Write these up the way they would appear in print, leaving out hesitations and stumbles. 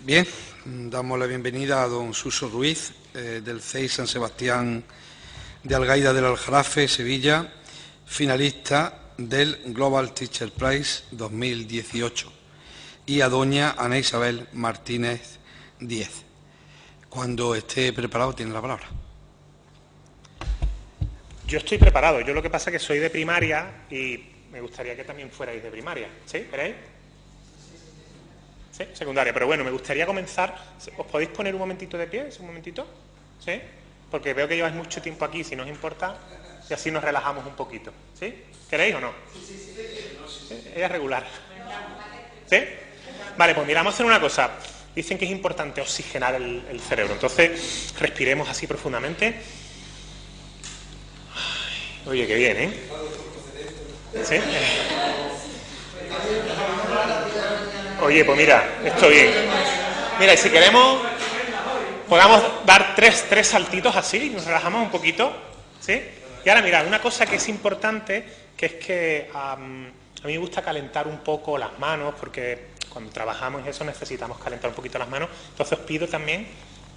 Bien, damos la bienvenida a don Suso Ruiz, del CEI San Sebastián de Algaida del Aljarafe, Sevilla, finalista del Global Teacher Prize 2018, y a doña Ana Isabel Martínez Díez. Cuando esté preparado, tiene la palabra. Yo estoy preparado, yo lo que pasa es que soy de primaria y me gustaría que también fuerais de primaria. ¿Sí? ¿Veréis? Sí, secundaria, pero bueno, me gustaría comenzar. ¿Os podéis poner un momentito de pie? ¿Un momentito? ¿Sí? Porque veo que lleváis mucho tiempo aquí, si no os importa, y así nos relajamos un poquito. ¿Sí? ¿Queréis o no? Sí. Ella es regular. ¿Sí? Vale, pues mira, vamos a hacer una cosa. Dicen que es importante oxigenar el cerebro, entonces respiremos así profundamente. Ay, oye, qué bien, ¿eh? ¿Sí? Oye, pues mira, esto bien. Mira, y si queremos, podamos dar tres saltitos así, y nos relajamos un poquito, ¿sí? Y ahora mirad, una cosa que es importante, que es que a mí me gusta calentar un poco las manos, porque cuando trabajamos y eso necesitamos calentar un poquito las manos. Entonces os pido también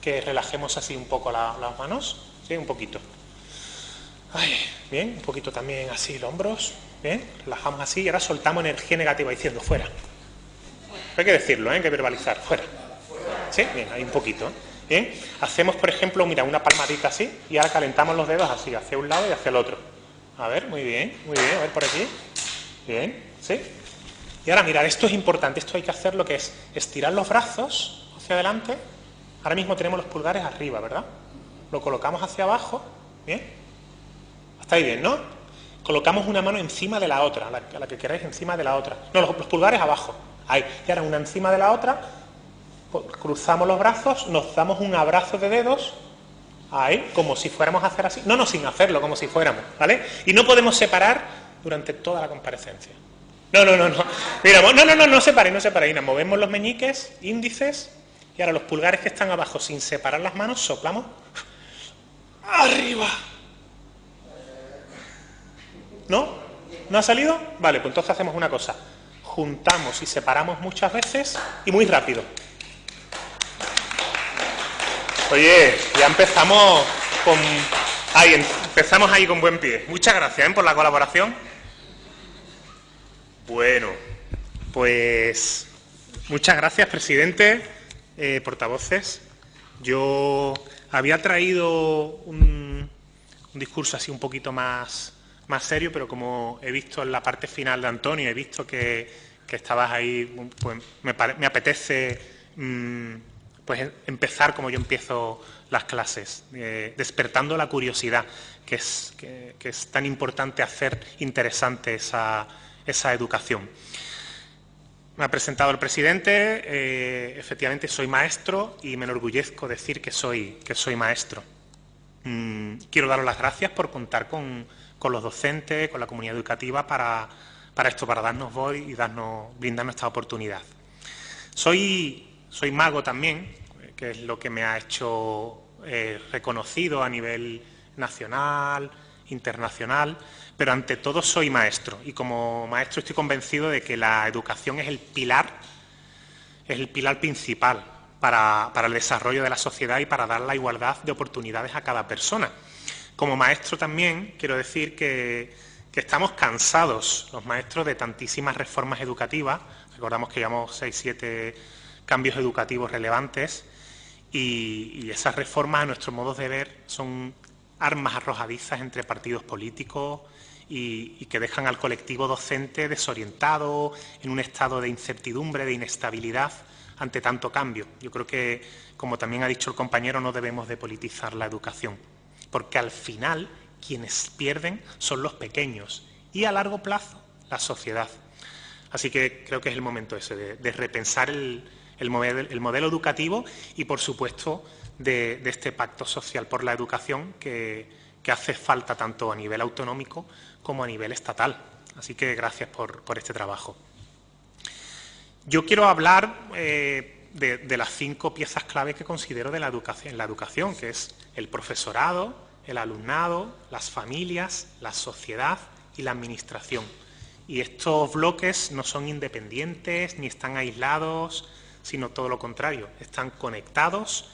que relajemos así un poco las manos, ¿sí? Un poquito. Ay, bien, un poquito también así los hombros, bien, relajamos así y ahora soltamos energía negativa diciendo fuera. Hay que decirlo, hay que verbalizar, fuera. ¿Sí? Bien, ahí un poquito. Bien, hacemos, por ejemplo, mira, una palmadita así y ahora calentamos los dedos así, hacia un lado y hacia el otro. A ver, muy bien, a ver por aquí. Bien, ¿sí? Y ahora, mirad, esto es importante, esto hay que hacer lo que es estirar los brazos hacia adelante. Ahora mismo tenemos los pulgares arriba, ¿verdad? Lo colocamos hacia abajo, ¿bien? Hasta ahí bien, ¿no? Colocamos una mano encima de la otra, la que queráis encima de la otra. No, los pulgares abajo. Ahí, y ahora una encima de la otra, cruzamos los brazos, nos damos un abrazo de dedos, ahí, como si fuéramos a hacer así, no, sin hacerlo, como si fuéramos, ¿vale? Y no podemos separar durante toda la comparecencia. No. Mira, no separéis, movemos los meñiques, índices, y ahora los pulgares que están abajo, sin separar las manos, soplamos, arriba. ¿No? ¿No ha salido? Vale, pues entonces hacemos una cosa. Juntamos y separamos muchas veces y muy rápido. Oye, ya empezamos con... empezamos ahí con buen pie. Muchas gracias, por la colaboración. Bueno, pues... Muchas gracias, presidente, portavoces. Yo había traído un discurso así un poquito más serio, pero como he visto en la parte final de Antonio, he visto que estabas ahí, pues me apetece pues empezar como yo empiezo las clases, despertando la curiosidad, que es tan importante hacer interesante esa educación. Me ha presentado el presidente, efectivamente soy maestro y me enorgullezco decir que soy maestro. Quiero daros las gracias por contar con los docentes, con la comunidad educativa para esto, para darnos voz y brindarnos esta oportunidad. Soy mago también, que es lo que me ha hecho reconocido a nivel nacional, internacional, pero ante todo soy maestro y como maestro estoy convencido de que la educación es el pilar principal para el desarrollo de la sociedad y para dar la igualdad de oportunidades a cada persona. Como maestro también quiero decir que estamos cansados, los maestros, de tantísimas reformas educativas. Recordamos que llevamos 6-7 cambios educativos relevantes y esas reformas, a nuestro modo de ver, son armas arrojadizas entre partidos políticos y que dejan al colectivo docente desorientado, en un estado de incertidumbre, de inestabilidad ante tanto cambio. Yo creo que, como también ha dicho el compañero, no debemos de politizar la educación, porque al final quienes pierden son los pequeños y a largo plazo la sociedad. Así que creo que es el momento ese de repensar el modelo educativo y, por supuesto, de este pacto social por la educación que hace falta tanto a nivel autonómico como a nivel estatal. Así que gracias por este trabajo. Yo quiero hablar de las 5 piezas clave que considero en la educación, que es el profesorado, el alumnado, las familias, la sociedad y la administración. Y estos bloques no son independientes ni están aislados, sino todo lo contrario, están conectados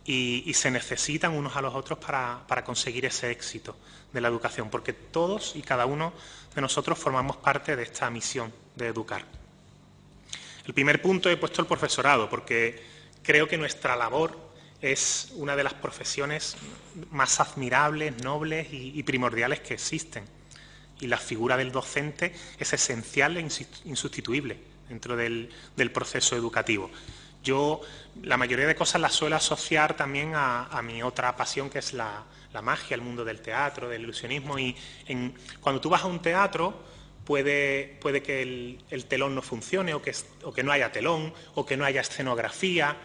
y se necesitan unos a los otros para conseguir ese éxito de la educación, porque todos y cada uno de nosotros formamos parte de esta misión de educar. El primer punto he puesto el profesorado, porque creo que nuestra labor es una de las profesiones más admirables, nobles y primordiales que existen. Y la figura del docente es esencial e insustituible dentro del proceso educativo. Yo la mayoría de cosas las suelo asociar también a mi otra pasión, que es la magia, el mundo del teatro, del ilusionismo. Y cuando tú vas a un teatro, puede que el telón no funcione, o que no haya telón, o que no haya escenografía,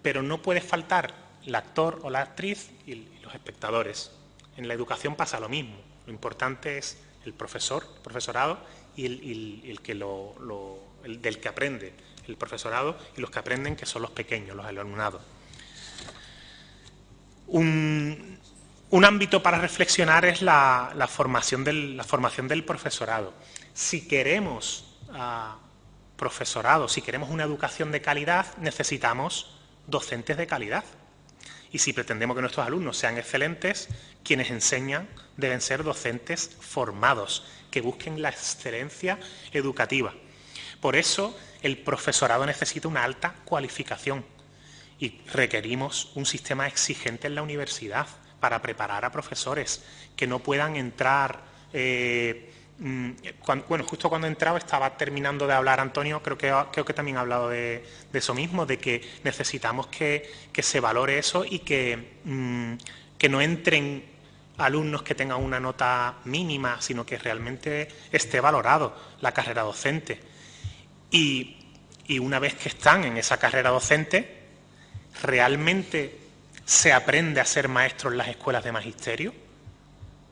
pero no puede faltar el actor o la actriz y los espectadores. En la educación pasa lo mismo. Lo importante es el profesorado y el del que aprende, el profesorado, y los que aprenden, que son los pequeños, los alumnados. Un ámbito para reflexionar es la formación del profesorado. Si queremos profesorado, si queremos una educación de calidad, necesitamos docentes de calidad. Y si pretendemos que nuestros alumnos sean excelentes, quienes enseñan deben ser docentes formados, que busquen la excelencia educativa. Por eso, el profesorado necesita una alta cualificación y requerimos un sistema exigente en la universidad para preparar a profesores que no puedan entrar. Justo cuando entraba estaba terminando de hablar Antonio, creo que también ha hablado de eso mismo, de que necesitamos que se valore eso y que no entren alumnos que tengan una nota mínima, sino que realmente esté valorado la carrera docente. Y una vez que están en esa carrera docente, ¿realmente se aprende a ser maestro en las escuelas de magisterio?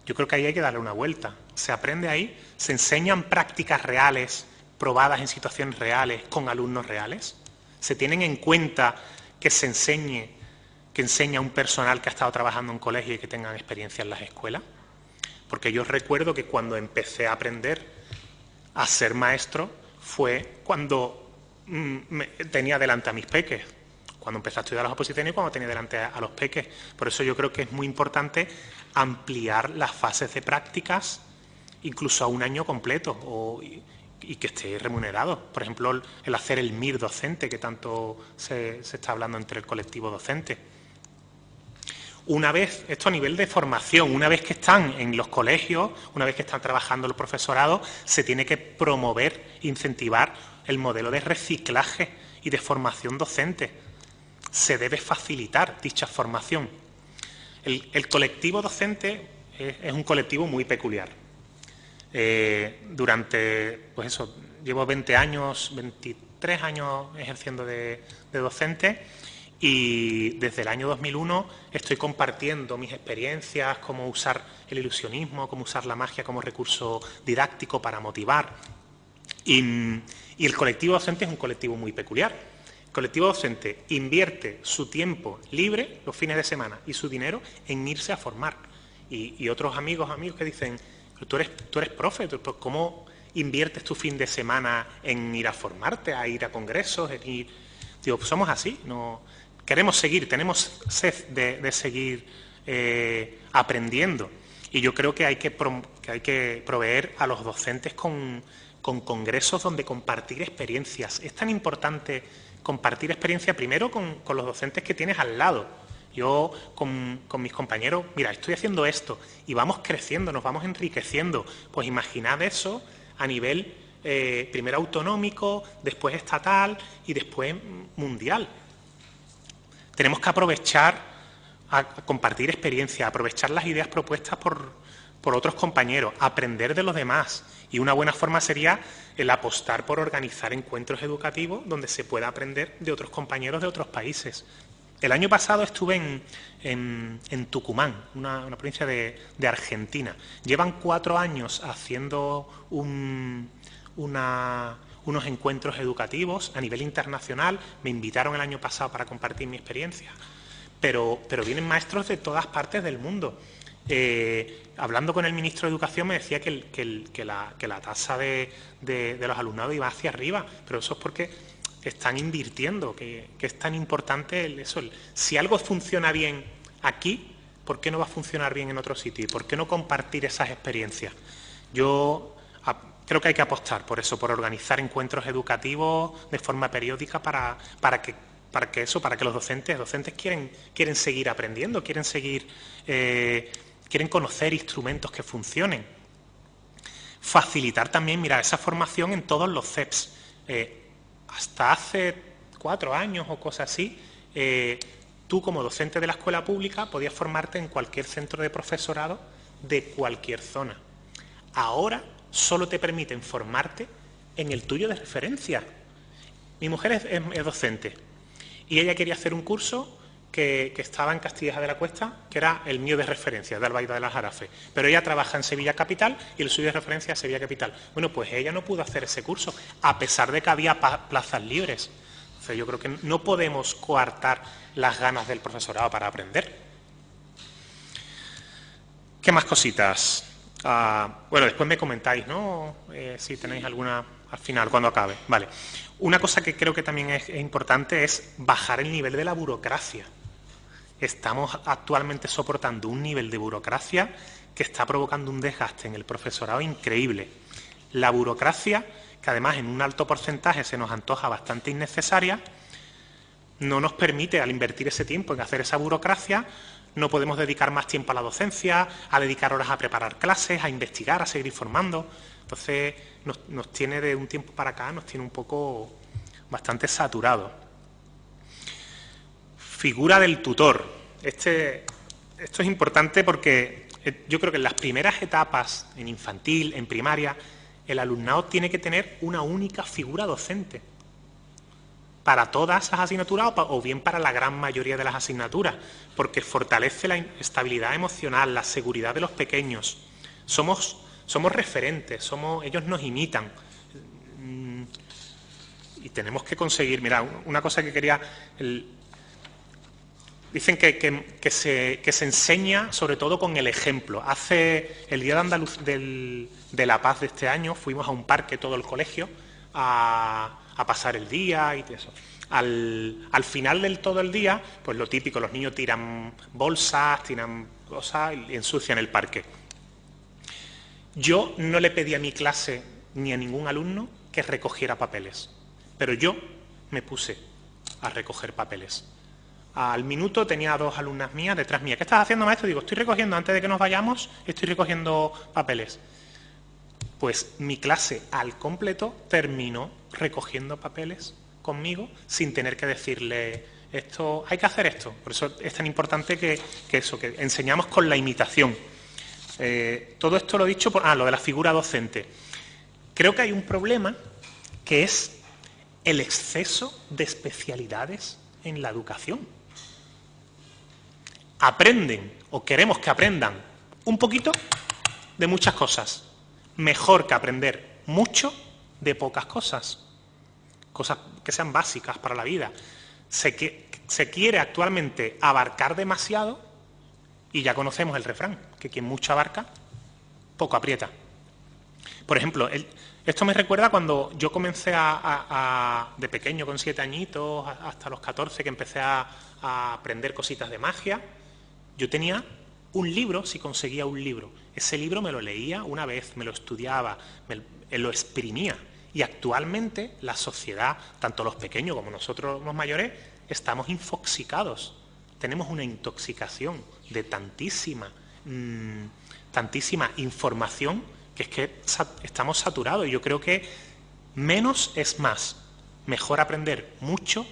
Yo creo que ahí hay que darle una vuelta. Se aprende ahí, se enseñan prácticas reales, probadas en situaciones reales, con alumnos reales. Se tienen en cuenta que enseña un personal que ha estado trabajando en colegio y que tengan experiencia en las escuelas. Porque yo recuerdo que cuando empecé a aprender a ser maestro fue cuando tenía delante a mis peques, cuando empecé a estudiar las oposiciones y cuando tenía delante a los peques. Por eso yo creo que es muy importante ampliar las fases de prácticas incluso a un año completo y que esté remunerado. Por ejemplo, el hacer el MIR docente, que tanto se está hablando entre el colectivo docente. Una vez, esto a nivel de formación, una vez que están en los colegios, una vez que están trabajando los profesorados, se tiene que promover, incentivar el modelo de reciclaje y de formación docente. Se debe facilitar dicha formación. El colectivo docente es un colectivo muy peculiar. Llevo 23 años ejerciendo de docente. Y desde el año 2001 estoy compartiendo mis experiencias, cómo usar el ilusionismo, cómo usar la magia como recurso didáctico para motivar. Y el colectivo docente es un colectivo muy peculiar. El colectivo docente invierte su tiempo libre los fines de semana y su dinero en irse a formar. Y otros amigos que dicen, tú eres profe, ¿cómo inviertes tu fin de semana en ir a formarte, a ir a congresos? Digo, pues somos así, no... Queremos seguir, tenemos sed de seguir aprendiendo. Y yo creo que hay que proveer a los docentes con congresos donde compartir experiencias. Es tan importante compartir experiencia primero con los docentes que tienes al lado. Yo con mis compañeros, mira, estoy haciendo esto y vamos creciendo, nos vamos enriqueciendo. Pues imaginad eso a nivel primero autonómico, después estatal y después mundial. Tenemos que aprovechar a compartir experiencia, aprovechar las ideas propuestas por otros compañeros, aprender de los demás. Y una buena forma sería el apostar por organizar encuentros educativos donde se pueda aprender de otros compañeros de otros países. El año pasado estuve en Tucumán, una provincia de Argentina. Llevan 4 años haciendo unos encuentros educativos a nivel internacional. Me invitaron el año pasado para compartir mi experiencia, pero vienen maestros de todas partes del mundo. Hablando con el ministro de Educación me decía que la tasa de los alumnados iba hacia arriba, pero eso es porque están invirtiendo, que es tan importante eso. Si algo funciona bien aquí, ¿por qué no va a funcionar bien en otro sitio? ¿Y por qué no compartir esas experiencias? Yo creo que hay que apostar por eso, por organizar encuentros educativos de forma periódica para que los docentes quieren seguir aprendiendo, quieren conocer instrumentos que funcionen. Facilitar también, mira, esa formación en todos los CEPs. Hasta hace 4 años o cosas así, tú como docente de la escuela pública podías formarte en cualquier centro de profesorado de cualquier zona. Ahora solo te permiten formarte en el tuyo de referencia. Mi mujer es docente y ella quería hacer un curso que estaba en Castilleja de la Cuesta, que era el mío de referencia, de Albaida del Aljarafe. Pero ella trabaja en Sevilla Capital y el suyo de referencia es Sevilla Capital. Bueno, pues ella no pudo hacer ese curso, a pesar de que había plazas libres. Entonces, yo creo que no podemos coartar las ganas del profesorado para aprender. ¿Qué más cositas? Bueno, después me comentáis, ¿no? Si tenéis alguna al final, cuando acabe. Vale. Una cosa que creo que también es importante es bajar el nivel de la burocracia. Estamos actualmente soportando un nivel de burocracia que está provocando un desgaste en el profesorado increíble. La burocracia, que además en un alto porcentaje se nos antoja bastante innecesaria, no nos permite, al invertir ese tiempo en hacer esa burocracia, no podemos dedicar más tiempo a la docencia, a dedicar horas a preparar clases, a investigar, a seguir informando. Entonces, nos tiene de un tiempo para acá, nos tiene un poco bastante saturado. Figura del tutor. Esto es importante porque yo creo que en las primeras etapas, en infantil, en primaria, el alumnado tiene que tener una única figura docente para todas esas asignaturas o bien para la gran mayoría de las asignaturas, porque fortalece la estabilidad emocional, la seguridad de los pequeños. Somos referentes, ellos nos imitan. Y tenemos que conseguir, mira, una cosa que quería... Dicen que se enseña sobre todo con el ejemplo. Hace el Día de la Paz de este año fuimos a un parque todo el colegio a pasar el día y eso. Al final del todo el día, pues lo típico, los niños tiran bolsas, tiran cosas y ensucian el parque. Yo no le pedí a mi clase ni a ningún alumno que recogiera papeles, pero yo me puse a recoger papeles. Al minuto tenía 2 alumnas mías detrás mía. ¿Qué estás haciendo, maestro? Digo, estoy recogiendo, antes de que nos vayamos, estoy recogiendo papeles. Pues mi clase al completo terminó recogiendo papeles conmigo sin tener que decirle, esto, hay que hacer esto. Por eso es tan importante que enseñamos con la imitación. Todo esto lo he dicho por lo de la figura docente. Creo que hay un problema que es el exceso de especialidades en la educación. Aprenden, o queremos que aprendan, un poquito de muchas cosas. Mejor que aprender mucho de pocas cosas. Cosas que sean básicas para la vida. Se quiere actualmente abarcar demasiado y ya conocemos el refrán, que quien mucho abarca, poco aprieta. Por ejemplo, esto me recuerda cuando yo comencé de pequeño, con 7 añitos, hasta los 14, que empecé a aprender cositas de magia. Yo tenía un libro, si conseguía un libro. Ese libro me lo leía una vez, me lo estudiaba, lo exprimía. Y actualmente la sociedad, tanto los pequeños como nosotros los mayores, estamos infoxicados. Tenemos una intoxicación de tantísima información que es que estamos saturados. Y yo creo que menos es más. Mejor aprender mucho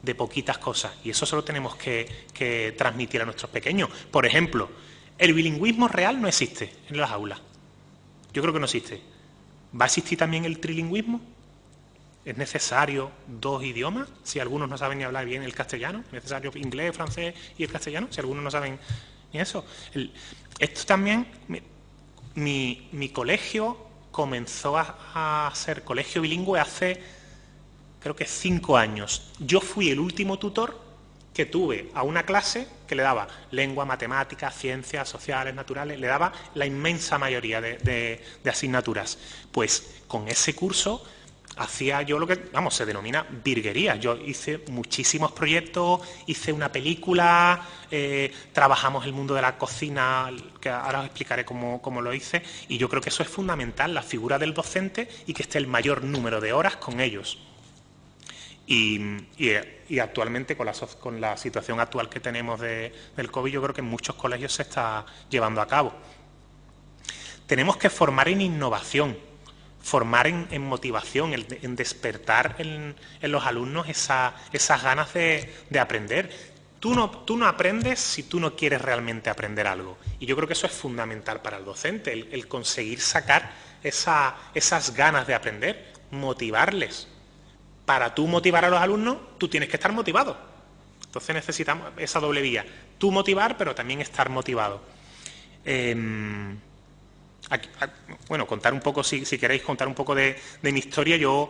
de poquitas cosas. Y eso solo tenemos que transmitir a nuestros pequeños. Por ejemplo, el bilingüismo real no existe en las aulas. Yo creo que no existe. ¿Va a existir también el trilingüismo? ¿Es necesario 2 idiomas? Si algunos no saben ni hablar bien el castellano, ¿es necesario inglés, francés y el castellano? Si algunos no saben ni eso. Esto también, mi colegio comenzó a ser colegio bilingüe hace, creo que 5 años. Yo fui el último tutor que tuve a una clase que le daba lengua, matemáticas, ciencias sociales, naturales, le daba la inmensa mayoría de asignaturas. Pues con ese curso hacía yo lo que, vamos, se denomina virguería. Yo hice muchísimos proyectos, hice una película, trabajamos el mundo de la cocina, que ahora os explicaré cómo lo hice, y yo creo que eso es fundamental, la figura del docente y que esté el mayor número de horas con ellos. Y actualmente, con la situación actual que tenemos del COVID, yo creo que en muchos colegios se está llevando a cabo. Tenemos que formar en innovación, formar en motivación, en despertar en los alumnos esas ganas de aprender. Tú no aprendes si tú no quieres realmente aprender algo. Y yo creo que eso es fundamental para el docente, el conseguir sacar esas ganas de aprender, motivarles. Para tú motivar a los alumnos, tú tienes que estar motivado. Entonces necesitamos esa doble vía. Tú motivar, pero también estar motivado. Bueno, contar un poco, si queréis contar un poco de mi historia. Yo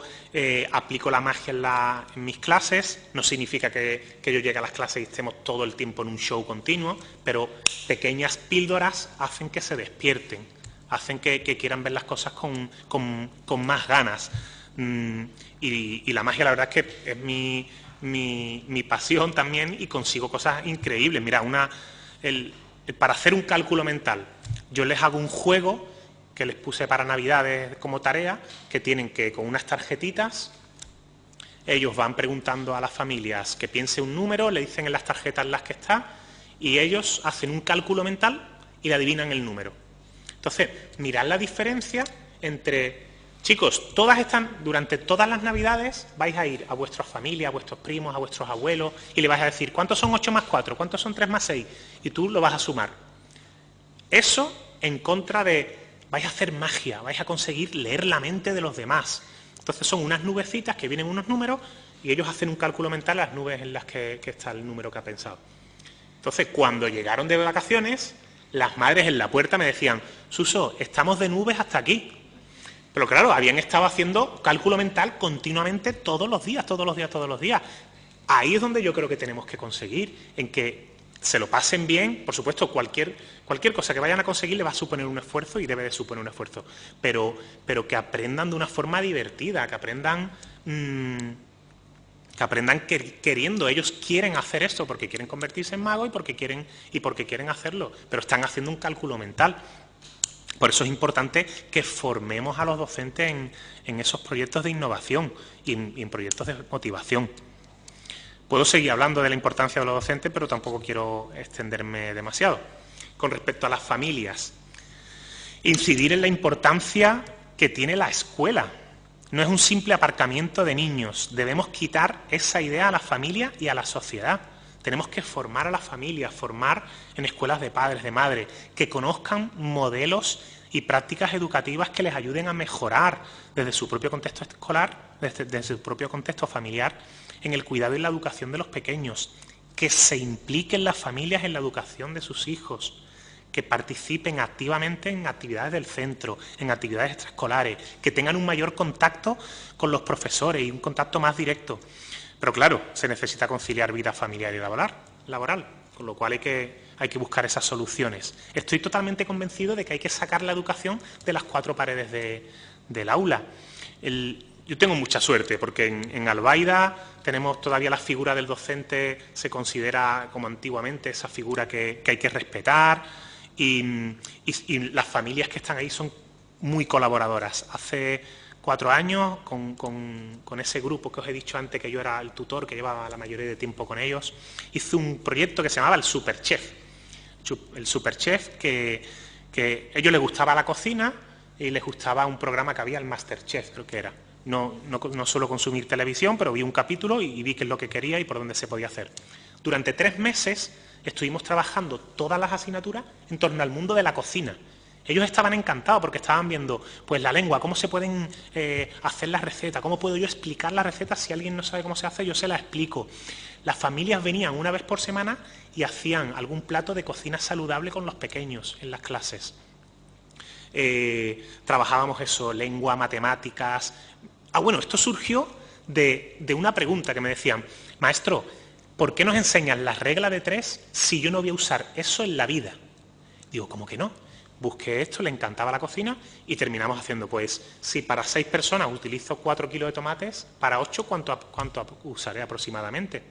aplico la magia en mis clases. No significa que yo llegue a las clases y estemos todo el tiempo en un show continuo, pero pequeñas píldoras hacen que se despierten, hacen que quieran ver las cosas con más ganas. Y la magia, la verdad es que es mi pasión también, y consigo cosas increíbles. Mira, para hacer un cálculo mental, yo les hago un juego que les puse para Navidades como tarea, que tienen que, con unas tarjetitas, ellos van preguntando a las familias que piense un número, le dicen en las tarjetas las que está, y ellos hacen un cálculo mental y le adivinan el número. Entonces, mirad la diferencia entre... Chicos, durante todas las Navidades vais a ir a vuestras familias, a vuestros primos, a vuestros abuelos, y le vais a decir, ¿cuántos son 8 más 4? ¿Cuántos son 3 más 6? Y tú lo vas a sumar. Eso en contra de, vais a hacer magia, vais a conseguir leer la mente de los demás. Entonces son unas nubecitas que vienen unos números, y ellos hacen un cálculo mental las nubes en las que está el número que ha pensado. Entonces, cuando llegaron de vacaciones, las madres en la puerta me decían, Suso, estamos de nubes hasta aquí. Pero claro, habían estado haciendo cálculo mental continuamente todos los días. Ahí es donde yo creo que tenemos que conseguir, en que se lo pasen bien. Por supuesto, cualquier cosa que vayan a conseguir le va a suponer un esfuerzo, y debe de suponer un esfuerzo. Pero que aprendan de una forma divertida, que aprendan queriendo. Ellos quieren hacer esto porque quieren convertirse en magos y porque quieren hacerlo, pero están haciendo un cálculo mental. Por eso es importante que formemos a los docentes en esos proyectos de innovación y en proyectos de motivación. Puedo seguir hablando de la importancia de los docentes, pero tampoco quiero extenderme demasiado. Con respecto a las familias, incidir en la importancia que tiene la escuela. No es un simple aparcamiento de niños. Debemos quitar esa idea a la familia y a la sociedad. Tenemos que formar a las familias, formar en escuelas de padres, de madres, que conozcan modelos y prácticas educativas que les ayuden a mejorar desde su propio contexto escolar, desde su propio contexto familiar, en el cuidado y la educación de los pequeños, que se impliquen las familias en la educación de sus hijos, que participen activamente en actividades del centro, en actividades extraescolares, que tengan un mayor contacto con los profesores y un contacto más directo. Pero claro, se necesita conciliar vida familiar y laboral, con lo cual hay que buscar esas soluciones. Estoy totalmente convencido de que hay que sacar la educación de las 4 paredes del aula. Yo tengo mucha suerte, porque en Albaida tenemos todavía la figura del docente, se considera como antiguamente esa figura que hay que respetar, y las familias que están ahí son muy colaboradoras. Hace 4 años, con ese grupo que os he dicho antes, que yo era el tutor, que llevaba la mayoría de tiempo con ellos, hice un proyecto que se llamaba el Superchef. El Superchef, que a ellos les gustaba la cocina y les gustaba un programa que había, el Masterchef, creo que era. No suelo consumir televisión, pero vi un capítulo y vi qué es lo que quería y por dónde se podía hacer. Durante 3 meses estuvimos trabajando todas las asignaturas en torno al mundo de la cocina. Ellos estaban encantados porque estaban viendo, pues, la lengua, cómo se pueden hacer las recetas, cómo puedo yo explicar las recetas. Si alguien no sabe cómo se hace, yo se las explico. Las familias venían una vez por semana y hacían algún plato de cocina saludable con los pequeños en las clases. Trabajábamos eso, lengua, matemáticas. Bueno, esto surgió de una pregunta que me decían, maestro, ¿por qué nos enseñan las reglas de 3 si yo no voy a usar eso en la vida? Digo, ¿cómo que no? Busqué esto, le encantaba la cocina y terminamos haciendo, pues, si para 6 personas utilizo 4 kilos de tomates, para 8, ¿cuánto usaré aproximadamente?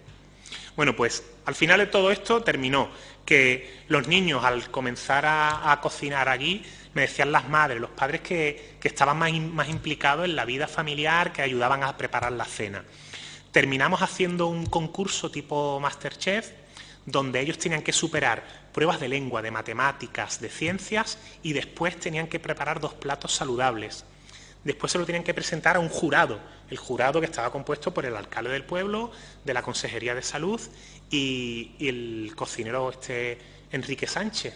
Bueno, pues al final de todo esto terminó que los niños, al comenzar a cocinar allí, me decían las madres, los padres que estaban más implicados en la vida familiar, que ayudaban a preparar la cena. Terminamos haciendo un concurso tipo MasterChef, donde ellos tenían que superar pruebas de lengua, de matemáticas, de ciencias, y después tenían que preparar 2 platos saludables. Después se lo tenían que presentar a un jurado, el jurado que estaba compuesto por el alcalde del pueblo, de la Consejería de Salud y el cocinero Enrique Sánchez,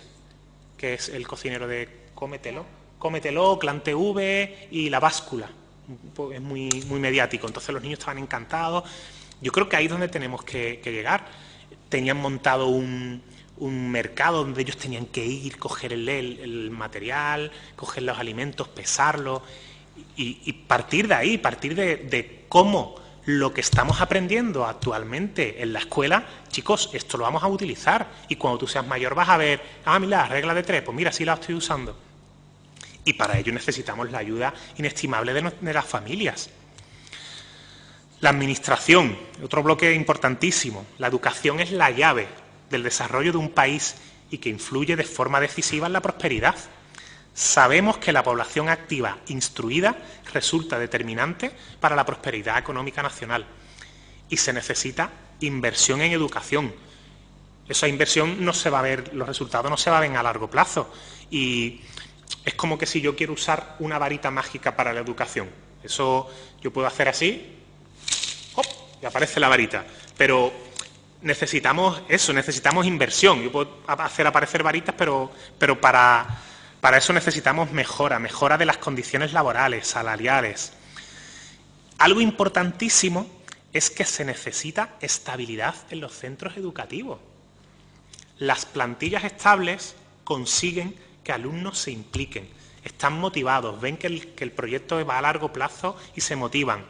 que es el cocinero de Cómetelo, Clan TV y La Báscula. Es muy mediático, entonces los niños estaban encantados. Yo creo que ahí es donde tenemos que llegar. Tenían montado un mercado donde ellos tenían que ir, coger el material, coger los alimentos, pesarlos y partir de ahí, partir de cómo lo que estamos aprendiendo actualmente en la escuela, chicos, esto lo vamos a utilizar y cuando tú seas mayor vas a ver, mira, la regla de 3, pues mira, sí la estoy usando. Y para ello necesitamos la ayuda inestimable de las familias. La administración, otro bloque importantísimo. La educación es la llave del desarrollo de un país y que influye de forma decisiva en la prosperidad. Sabemos que la población activa instruida resulta determinante para la prosperidad económica nacional y se necesita inversión en educación. Esa inversión no se va a ver, los resultados no se van a ver a largo plazo y es como que si yo quiero usar una varita mágica para la educación. Eso yo puedo hacer así, ¡hop!, y aparece la varita, pero necesitamos eso, necesitamos inversión. Yo puedo hacer aparecer varitas, pero para eso necesitamos mejora de las condiciones laborales, salariales. Algo importantísimo es que se necesita estabilidad en los centros educativos. Las plantillas estables consiguen que alumnos se impliquen, están motivados, ven que el proyecto va a largo plazo y se motivan.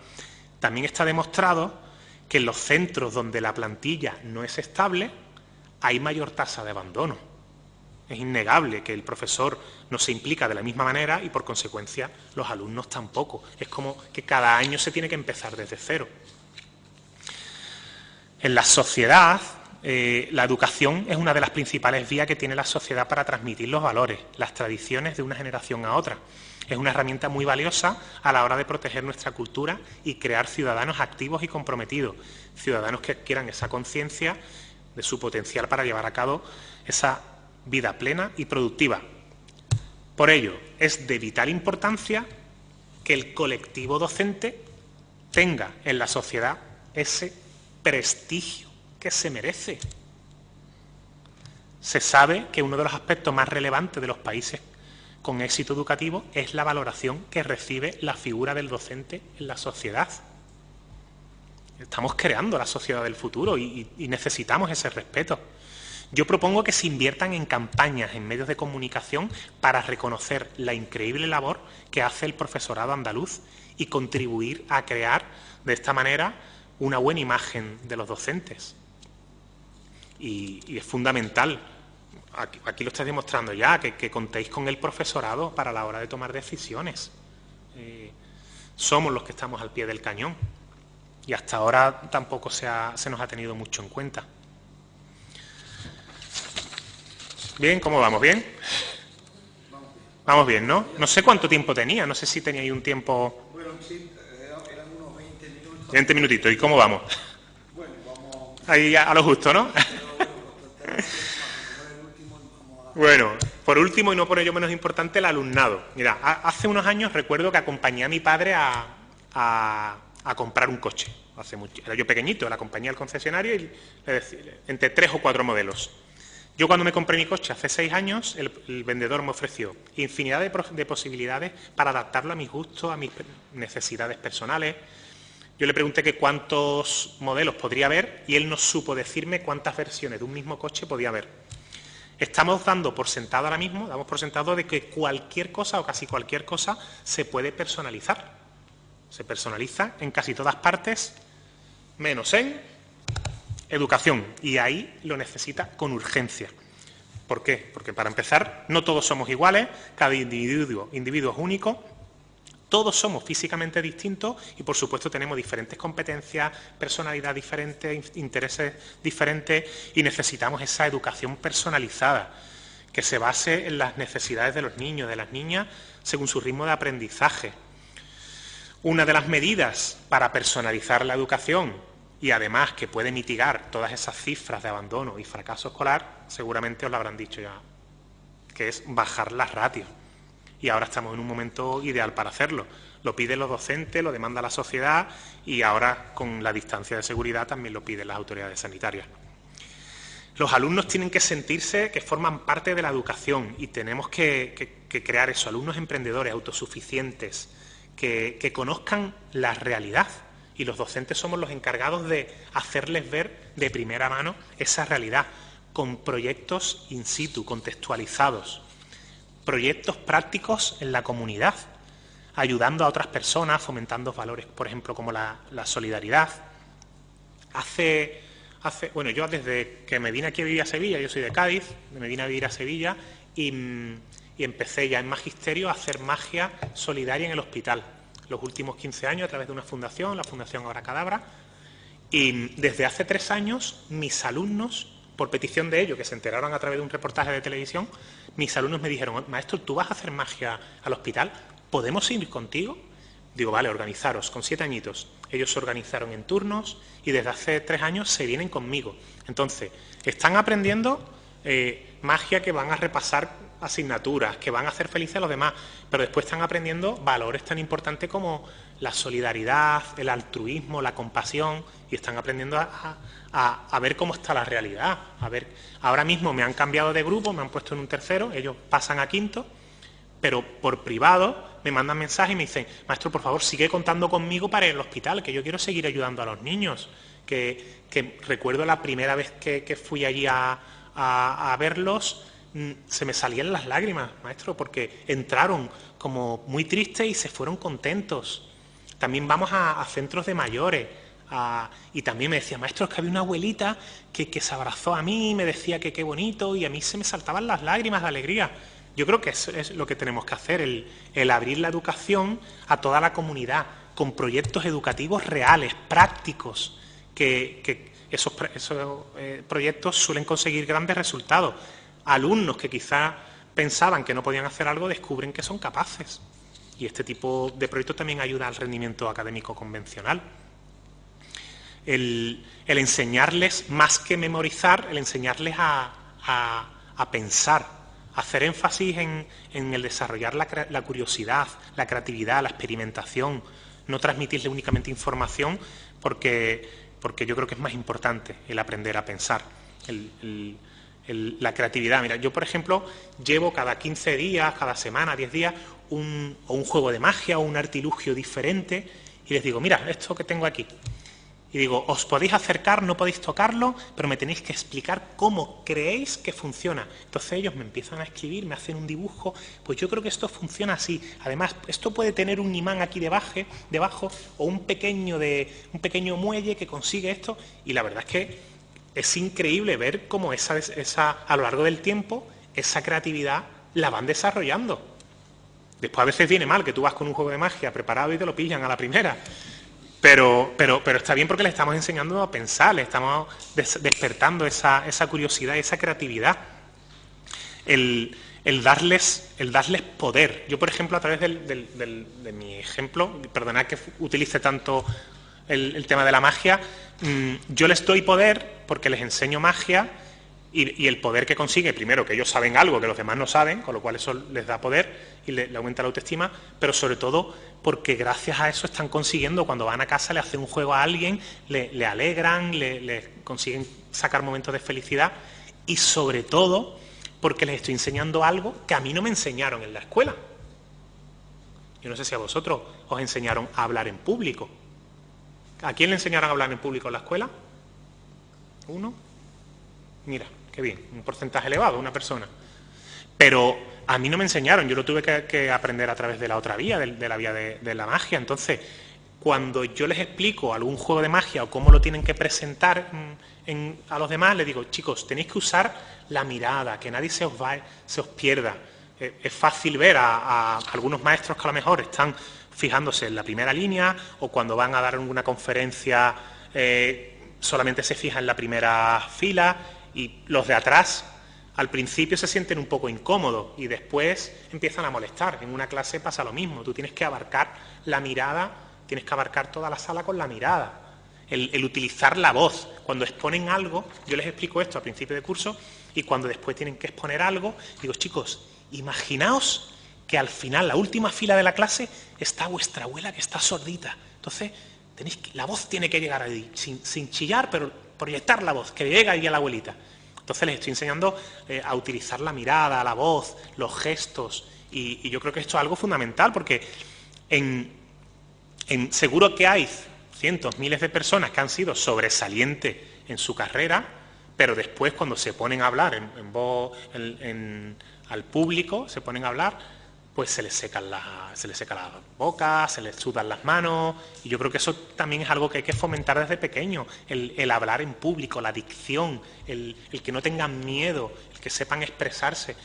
También está demostrado que en los centros donde la plantilla no es estable hay mayor tasa de abandono. Es innegable que el profesor no se implica de la misma manera y, por consecuencia, los alumnos tampoco. Es como que cada año se tiene que empezar desde cero. En la sociedad, la educación es una de las principales vías que tiene la sociedad para transmitir los valores, las tradiciones de una generación a otra. Es una herramienta muy valiosa a la hora de proteger nuestra cultura y crear ciudadanos activos y comprometidos, ciudadanos que adquieran esa conciencia de su potencial para llevar a cabo esa vida plena y productiva. Por ello, es de vital importancia que el colectivo docente tenga en la sociedad ese prestigio que se merece. Se sabe que uno de los aspectos más relevantes de los países con éxito educativo es la valoración que recibe la figura del docente en la sociedad. Estamos creando la sociedad del futuro y necesitamos ese respeto. Yo propongo que se inviertan en campañas en medios de comunicación para reconocer la increíble labor que hace el profesorado andaluz y contribuir a crear de esta manera una buena imagen de los docentes. Y es fundamental, aquí lo estáis demostrando ya, que contéis con el profesorado para la hora de tomar decisiones. Somos los que estamos al pie del cañón y hasta ahora tampoco se nos ha tenido mucho en cuenta. Bien, ¿cómo vamos? ¿Bien? Vamos bien, ¿no? No sé cuánto tiempo tenía, no sé si teníais un tiempo... Bueno, sí, eran unos 20 minutos. 20 minutitos, ¿y cómo vamos? Bueno, vamos... Ahí a lo justo, ¿no? Bueno, por último y no por ello menos importante, el alumnado. Mira, hace unos años recuerdo que acompañé a mi padre a comprar un coche. Era yo pequeñito, le acompañé al concesionario y le decía, entre 3 o 4 modelos. Yo cuando me compré mi coche hace 6 años, el vendedor me ofreció infinidad de posibilidades para adaptarlo a mis gustos, a mis necesidades personales. Yo le pregunté que cuántos modelos podría haber y él no supo decirme cuántas versiones de un mismo coche podía haber. Estamos dando por sentado ahora mismo, damos por sentado de que cualquier cosa o casi cualquier cosa se puede personalizar. Se personaliza en casi todas partes, menos en educación, y ahí lo necesita con urgencia. ¿Por qué? Porque para empezar, no todos somos iguales, cada individuo es único, todos somos físicamente distintos y, por supuesto, tenemos diferentes competencias, personalidad diferente, intereses diferentes y necesitamos esa educación personalizada que se base en las necesidades de los niños, de las niñas, según su ritmo de aprendizaje. Una de las medidas para personalizar la educación y además que puede mitigar todas esas cifras de abandono y fracaso escolar, seguramente os lo habrán dicho ya, que es bajar las ratios. Y ahora estamos en un momento ideal para hacerlo. Lo piden los docentes, lo demanda la sociedad y ahora con la distancia de seguridad también lo piden las autoridades sanitarias. Los alumnos tienen que sentirse que forman parte de la educación y tenemos que crear eso, alumnos emprendedores, autosuficientes, que conozcan la realidad. Y los docentes somos los encargados de hacerles ver de primera mano esa realidad, con proyectos in situ, contextualizados, proyectos prácticos en la comunidad, ayudando a otras personas, fomentando valores, por ejemplo, como la solidaridad. Bueno, yo desde que me vine aquí a vivir a Sevilla, yo soy de Cádiz, me vine a vivir a Sevilla y empecé ya en magisterio a hacer magia solidaria en el hospital. Los últimos 15 años a través de una fundación, la Fundación Abracadabra, y desde hace 3 años mis alumnos, por petición de ellos, que se enteraron a través de un reportaje de televisión, mis alumnos me dijeron: maestro, ¿tú vas a hacer magia al hospital? ¿Podemos ir contigo? Digo, vale, organizaros, con 7 añitos. Ellos se organizaron en turnos y desde hace 3 años se vienen conmigo. Entonces, están aprendiendo magia, que van a repasar asignaturas, que van a hacer felices a los demás, pero después están aprendiendo valores tan importantes como la solidaridad, el altruismo, la compasión, y están aprendiendo a ver cómo está la realidad. Ahora mismo me han cambiado de grupo, me han puesto en un tercero, ellos pasan a quinto, pero por privado me mandan mensajes y me dicen: maestro, por favor, sigue contando conmigo para el hospital, que yo quiero seguir ayudando a los niños. Que recuerdo la primera vez que fui allí a verlos, se me salían las lágrimas, maestro, porque entraron como muy tristes y se fueron contentos. También vamos a centros de mayores y también me decía: maestro, es que había una abuelita que se abrazó a mí y me decía que qué bonito, y a mí se me saltaban las lágrimas de alegría. Yo creo que eso es lo que tenemos que hacer, el abrir la educación a toda la comunidad, con proyectos educativos reales, prácticos, que esos proyectos suelen conseguir grandes resultados. Alumnos que quizás pensaban que no podían hacer algo, descubren que son capaces. Y este tipo de proyectos también ayuda al rendimiento académico convencional. El enseñarles, más que memorizar, el enseñarles a pensar, hacer énfasis en el desarrollar la curiosidad, la creatividad, la experimentación, no transmitirle únicamente información, porque yo creo que es más importante el aprender a pensar, la creatividad. Mira, yo, por ejemplo, llevo cada 15 días, cada semana, 10 días, un juego de magia o un artilugio diferente, y les digo: mira, esto que tengo aquí. Y digo: os podéis acercar, no podéis tocarlo, pero me tenéis que explicar cómo creéis que funciona. Entonces ellos me empiezan a escribir, me hacen un dibujo: pues yo creo que esto funciona así. Además, esto puede tener un imán aquí debajo o un pequeño muelle que consigue esto. Y la verdad es que es increíble ver cómo a lo largo del tiempo esa creatividad la van desarrollando. Después a veces viene mal, que tú vas con un juego de magia preparado y te lo pillan a la primera. Pero está bien, porque les estamos enseñando a pensar, les estamos despertando esa curiosidad, esa creatividad. El darles poder. Yo, por ejemplo, a través de mi ejemplo, perdonad que utilice tanto el tema de la magia, yo les doy poder porque les enseño magia, y el poder que consigue, primero, que ellos saben algo que los demás no saben, con lo cual eso les da poder y le aumenta la autoestima, pero sobre todo porque gracias a eso están consiguiendo, cuando van a casa, le hacen un juego a alguien, le alegran, le consiguen sacar momentos de felicidad, y sobre todo porque les estoy enseñando algo que a mí no me enseñaron en la escuela. Yo no sé si a vosotros os enseñaron a hablar en público. ¿A quién le enseñaron a hablar en público en la escuela? ¿Uno? Mira, qué bien, un porcentaje elevado, una persona. Pero a mí no me enseñaron, yo lo tuve que aprender a través de la otra vía, de la vía de la magia. Entonces, cuando yo les explico algún juego de magia o cómo lo tienen que presentar a los demás, les digo, chicos, tenéis que usar la mirada, que nadie se os pierda. Es fácil ver a algunos maestros que a lo mejor están fijándose en la primera línea, o cuando van a dar alguna conferencia solamente se fijan en la primera fila, y los de atrás al principio se sienten un poco incómodos y después empiezan a molestar. En una clase pasa lo mismo, tú tienes que abarcar la mirada, tienes que abarcar toda la sala con la mirada. El utilizar la voz. Cuando exponen algo, yo les explico esto al principio de curso, y cuando después tienen que exponer algo, digo, chicos, imaginaos que al final, la última fila de la clase, está vuestra abuela que está sordita. Entonces, la voz tiene que llegar ahí, sin chillar, pero proyectar la voz, que llegue ahí a la abuelita. Entonces les estoy enseñando a utilizar la mirada, la voz, los gestos, y yo creo que esto es algo fundamental, porque seguro que hay cientos, miles de personas que han sido sobresalientes en su carrera, pero después cuando se ponen a hablar al público, se ponen a hablar, pues se les seca la boca, se les sudan las manos, y yo creo que eso también es algo que hay que fomentar desde pequeño, el hablar en público, la dicción, el que no tengan miedo, el que sepan expresarse.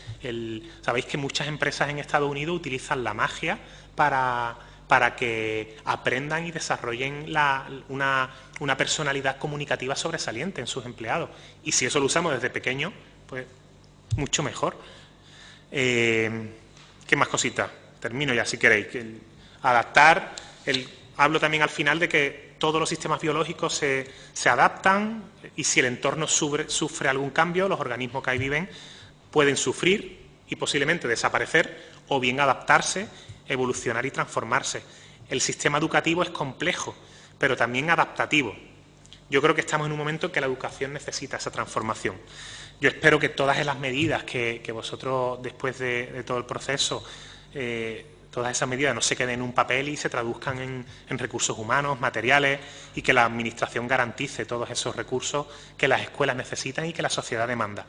Sabéis que muchas empresas en Estados Unidos utilizan la magia para que aprendan y desarrollen una personalidad comunicativa sobresaliente en sus empleados. Y si eso lo usamos desde pequeño, pues mucho mejor. ¿Qué más cositas? Termino ya, si queréis. Adaptar. Hablo también al final de que todos los sistemas biológicos se adaptan, y si el entorno sufre algún cambio, los organismos que ahí viven pueden sufrir y posiblemente desaparecer, o bien adaptarse, evolucionar y transformarse. El sistema educativo es complejo, pero también adaptativo. Yo creo que estamos en un momento en que la educación necesita esa transformación. Yo espero que todas las medidas que vosotros, después de todo el proceso, todas esas medidas no se queden en un papel y se traduzcan en recursos humanos, materiales, y que la Administración garantice todos esos recursos que las escuelas necesitan y que la sociedad demanda.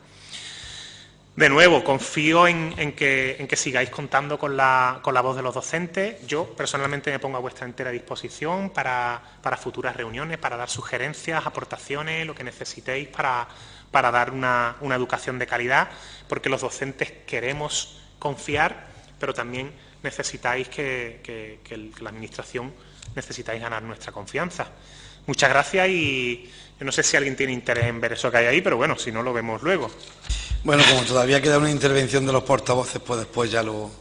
De nuevo, confío en que sigáis contando con la voz de los docentes. Yo personalmente me pongo a vuestra entera disposición para futuras reuniones, para dar sugerencias, aportaciones, lo que necesitéis para dar una educación de calidad, porque los docentes queremos confiar, pero también necesitáis que la Administración necesitáis ganar nuestra confianza. Muchas gracias, y yo no sé si alguien tiene interés en ver eso que hay ahí, pero bueno, si no, lo vemos luego. Bueno, como todavía queda una intervención de los portavoces, pues después ya lo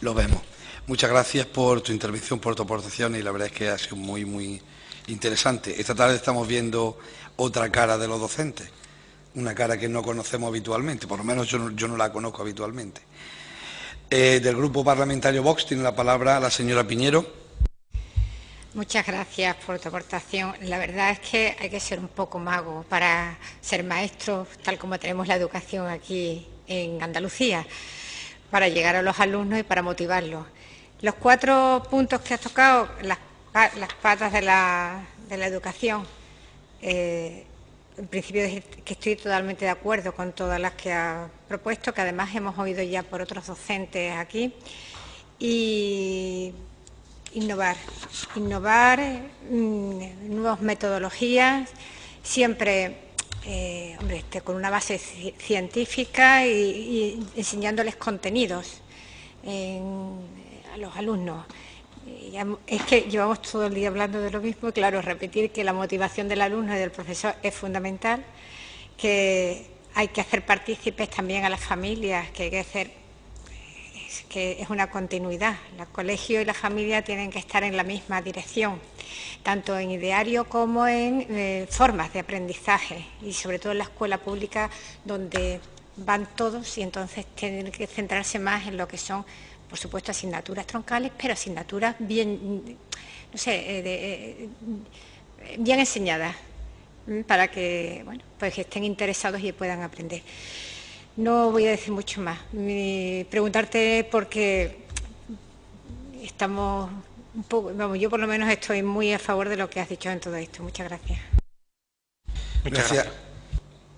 vemos. Muchas gracias por tu intervención, por tu aportación, y la verdad es que ha sido muy, muy interesante. Esta tarde estamos viendo otra cara de los docentes, una cara que no conocemos habitualmente, por lo menos yo no la conozco habitualmente. Del Grupo Parlamentario Vox tiene la palabra la señora Piñero. Muchas gracias por tu aportación. La verdad es que hay que ser un poco mago para ser maestro, tal como tenemos la educación aquí en Andalucía, para llegar a los alumnos y para motivarlos. Los 4 puntos que has tocado, las patas de la educación, en principio es que estoy totalmente de acuerdo con todas las que has propuesto, que además hemos oído ya por otros docentes aquí. Y innovar, nuevas metodologías, siempre con una base científica y enseñándoles contenidos a los alumnos. Es que llevamos todo el día hablando de lo mismo, y claro, repetir que la motivación del alumno y del profesor es fundamental, que hay que hacer partícipes también a las familias, que es una continuidad. El colegio y la familia tienen que estar en la misma dirección, tanto en ideario como en formas de aprendizaje, y sobre todo en la escuela pública, donde van todos, y entonces tienen que centrarse más en lo que son, por supuesto, asignaturas troncales, pero asignaturas bien, no sé, bien enseñadas, para que, bueno, pues que estén interesados y puedan aprender. No voy a decir mucho más. Preguntarte, porque estamos un poco, vamos, yo por lo menos estoy muy a favor de lo que has dicho en todo esto. Muchas gracias.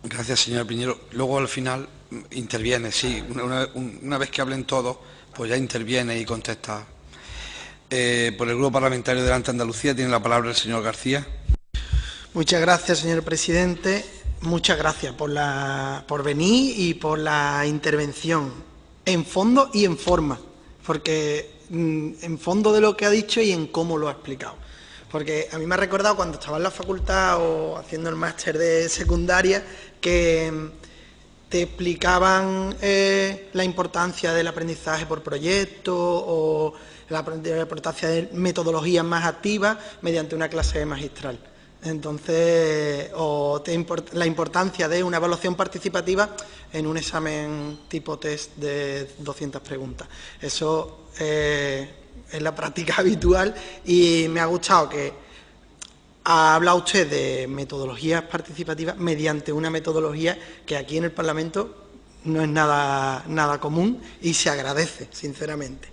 Gracias, señora Piñero. Luego al final interviene, sí. Una vez que hablen todos, pues ya interviene y contesta. Por el Grupo Parlamentario de Adelante Andalucía tiene la palabra el señor García. Muchas gracias, señor presidente. Muchas gracias por venir y por la intervención, en fondo y en forma, porque en fondo de lo que ha dicho y en cómo lo ha explicado. Porque a mí me ha recordado cuando estaba en la facultad o haciendo el máster de secundaria que te explicaban la importancia del aprendizaje por proyecto o la importancia de metodologías más activas mediante una clase magistral. Entonces, la importancia de una evaluación participativa en un examen tipo test de 200 preguntas. Eso es la práctica habitual y me ha gustado que ha hablado usted de metodologías participativas mediante una metodología que aquí en el Parlamento no es nada común y se agradece, sinceramente.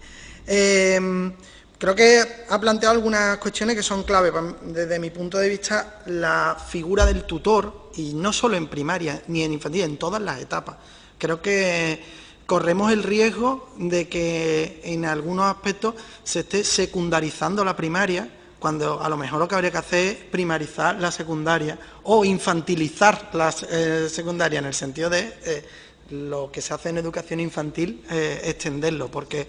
Creo que ha planteado algunas cuestiones que son clave. Desde mi punto de vista, la figura del tutor, y no solo en primaria ni en infantil, en todas las etapas. Creo que corremos el riesgo de que en algunos aspectos se esté secundarizando la primaria, cuando a lo mejor lo que habría que hacer es primarizar la secundaria o infantilizar la secundaria, en el sentido de lo que se hace en educación infantil, extenderlo, porque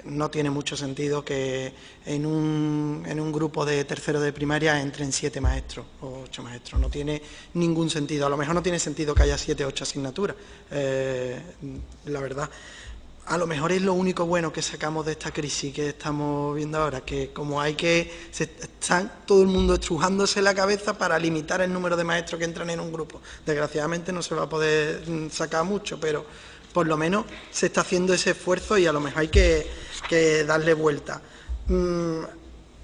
no tiene mucho sentido que en un grupo de tercero de primaria entren 7 maestros o 8 maestros. No tiene ningún sentido. A lo mejor no tiene sentido que haya 7 o 8 asignaturas, la verdad. A lo mejor es lo único bueno que sacamos de esta crisis que estamos viendo ahora, que como están todo el mundo estrujándose la cabeza para limitar el número de maestros que entran en un grupo. Desgraciadamente no se va a poder sacar mucho, pero por lo menos se está haciendo ese esfuerzo y a lo mejor hay que darle vuelta.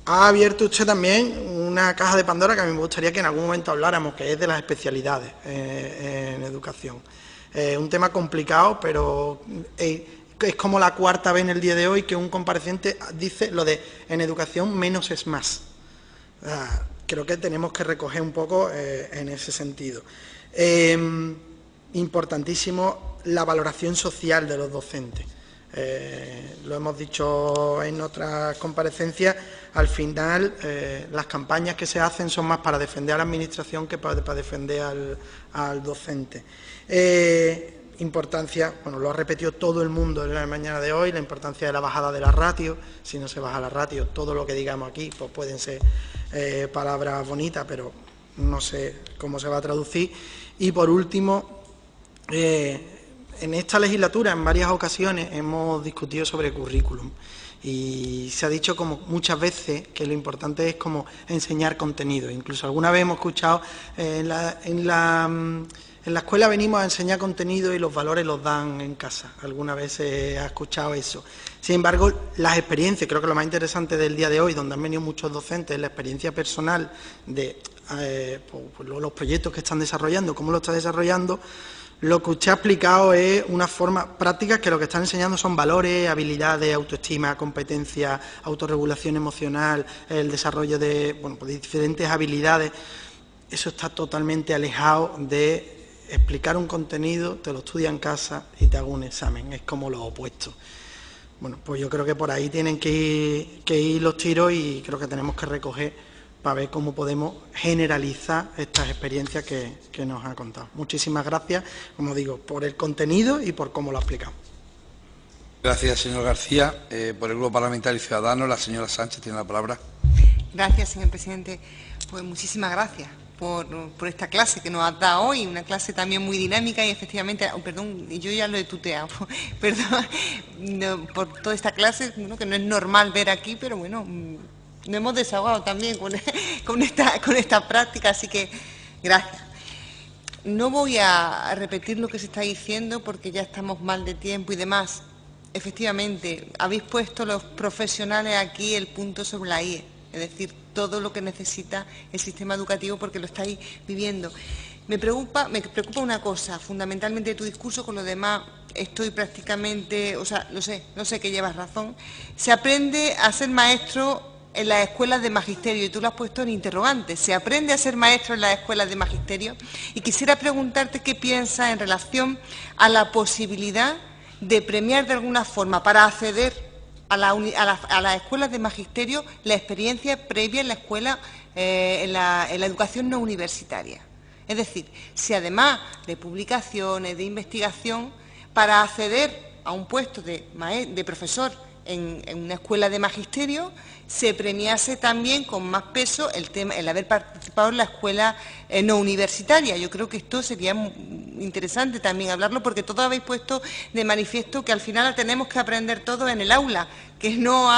Ha abierto usted también una caja de Pandora que a mí me gustaría que en algún momento habláramos, que es de las especialidades en educación. Un tema complicado, pero es como la cuarta vez en el día de hoy que un compareciente dice lo de en educación menos es más. Creo que tenemos que recoger un poco en ese sentido. Importantísimo la valoración social de los docentes. Lo hemos dicho en otras comparecencias, al final las campañas que se hacen son más para defender a la administración que para defender al docente. Importancia, bueno, lo ha repetido todo el mundo en la mañana de hoy, la importancia de la bajada de la ratio. Si no se baja la ratio, todo lo que digamos aquí pues pueden ser palabras bonitas, pero no sé cómo se va a traducir. Y por último, en esta legislatura en varias ocasiones hemos discutido sobre currículum y se ha dicho como muchas veces que lo importante es como enseñar contenido. Incluso alguna vez hemos escuchado en la escuela venimos a enseñar contenido y los valores los dan en casa. Alguna vez se ha escuchado eso. Sin embargo, las experiencias, creo que lo más interesante del día de hoy, donde han venido muchos docentes, la experiencia personal de los proyectos que están desarrollando, cómo lo está desarrollando. Lo que usted ha explicado es una forma práctica que lo que están enseñando son valores, habilidades, autoestima, competencia, autorregulación emocional, el desarrollo de diferentes habilidades. Eso está totalmente alejado de explicar un contenido, te lo estudia en casa y te hago un examen. Es como lo opuesto. Bueno, pues yo creo que por ahí tienen que ir los tiros y creo que tenemos que recoger para ver cómo podemos generalizar estas experiencias que nos ha contado. Muchísimas gracias, como digo, por el contenido y por cómo lo ha explicado. Gracias, señor García. Por el Grupo Parlamentario Ciudadanos, la señora Sánchez tiene la palabra. Gracias, señor presidente. Pues muchísimas gracias por esta clase que nos ha dado hoy, una clase también muy dinámica y efectivamente, perdón, yo ya lo he tuteado, perdón, por toda esta clase, bueno, que no es normal ver aquí, pero bueno, nos hemos desahogado también con esta práctica, así que gracias. No voy a repetir lo que se está diciendo porque ya estamos mal de tiempo y demás. Efectivamente, habéis puesto los profesionales aquí el punto sobre la IE, es decir, todo lo que necesita el sistema educativo porque lo estáis viviendo. Me preocupa una cosa, fundamentalmente de tu discurso, con lo demás estoy prácticamente, o sea, no sé que llevas razón. Se aprende a ser maestro en las escuelas de magisterio, y tú lo has puesto en interrogante. ¿Se aprende a ser maestro en las escuelas de magisterio? Y quisiera preguntarte qué piensas en relación a la posibilidad de premiar de alguna forma para acceder a las escuelas de magisterio la experiencia previa en la escuela, en la educación no universitaria. Es decir, si además de publicaciones, de investigación, para acceder a un puesto de profesor en una escuela de magisterio, se premiase también con más peso el haber participado en la escuela no universitaria. Yo creo que esto sería interesante también hablarlo, porque todos habéis puesto de manifiesto que al final tenemos que aprender todo en el aula, que no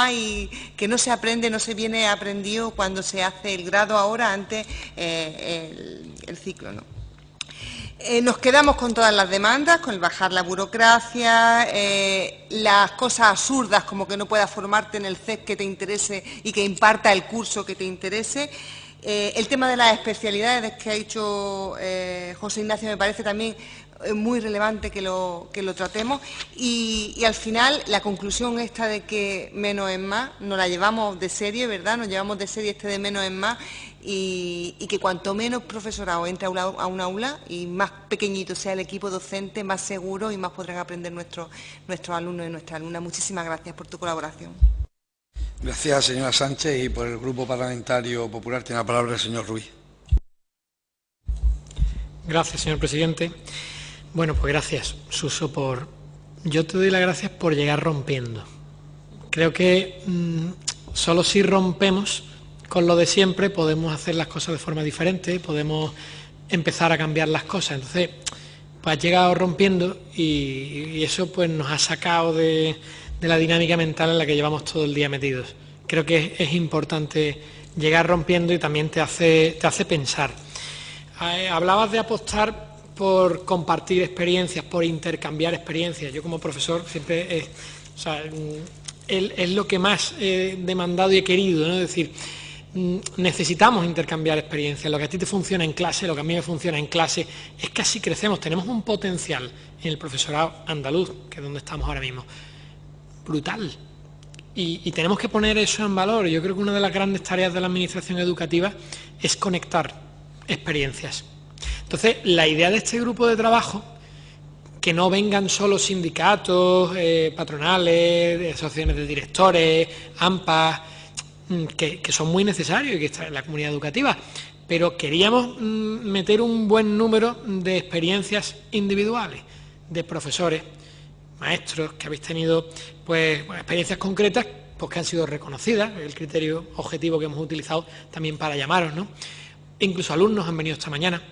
se aprende, no se viene aprendido cuando se hace el grado ahora, antes el ciclo, ¿no? Nos quedamos con todas las demandas, con el bajar la burocracia, las cosas absurdas como que no puedas formarte en el CEP que te interese y que imparta el curso que te interese. El tema de las especialidades que ha dicho José Ignacio me parece también muy relevante que lo tratemos, y al final la conclusión esta de que menos es más, nos la llevamos de serie, ¿verdad? Nos llevamos de serie de menos es más, y que cuanto menos profesorado entre a un aula y más pequeñito sea el equipo docente, más seguro y más podrán aprender nuestros alumnos y nuestras alumnas. Muchísimas gracias por tu colaboración. Gracias, señora Sánchez, y por el Grupo Parlamentario Popular tiene la palabra el señor Ruiz. Gracias, señor presidente. Bueno, pues gracias, Suso, yo te doy las gracias por llegar rompiendo. Creo que solo si rompemos con lo de siempre podemos hacer las cosas de forma diferente, podemos empezar a cambiar las cosas. Entonces, pues has llegado rompiendo y eso pues nos ha sacado de la dinámica mental en la que llevamos todo el día metidos. Creo que es importante llegar rompiendo y también te hace pensar. Hablabas de apostar por compartir experiencias, por intercambiar experiencias. Yo como profesor siempre es lo que más he demandado y he querido, ¿no? Es decir, necesitamos intercambiar experiencias. Lo que a ti te funciona en clase, lo que a mí me funciona en clase, es que así crecemos. Tenemos un potencial en el profesorado andaluz, que es donde estamos ahora mismo, brutal. Y tenemos que poner eso en valor. Yo creo que una de las grandes tareas de la administración educativa es conectar experiencias. Entonces, la idea de este grupo de trabajo, que no vengan solo sindicatos, patronales, asociaciones de directores, AMPA, que son muy necesarios y que está en la comunidad educativa, pero queríamos meter un buen número de experiencias individuales, de profesores, maestros, que habéis tenido pues experiencias concretas pues, que han sido reconocidas, el criterio objetivo que hemos utilizado también para llamaros, ¿no? E incluso alumnos han venido esta mañana.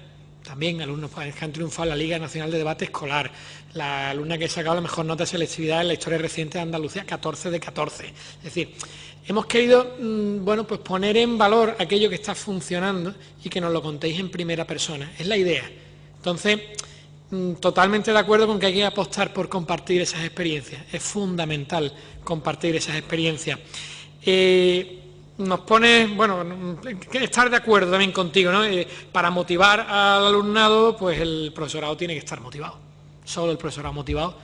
También alumnos que han triunfado en la Liga Nacional de Debate Escolar, la alumna que ha sacado la mejor nota de selectividad en la historia reciente de Andalucía, 14 de 14. Es decir, hemos querido pues poner en valor aquello que está funcionando y que nos lo contéis en primera persona. Es la idea. Entonces, totalmente de acuerdo con que hay que apostar por compartir esas experiencias. Es fundamental compartir esas experiencias. Nos pone, estar de acuerdo también contigo, ¿no? Para motivar al alumnado, pues el profesorado tiene que estar motivado. Solo el profesorado motivado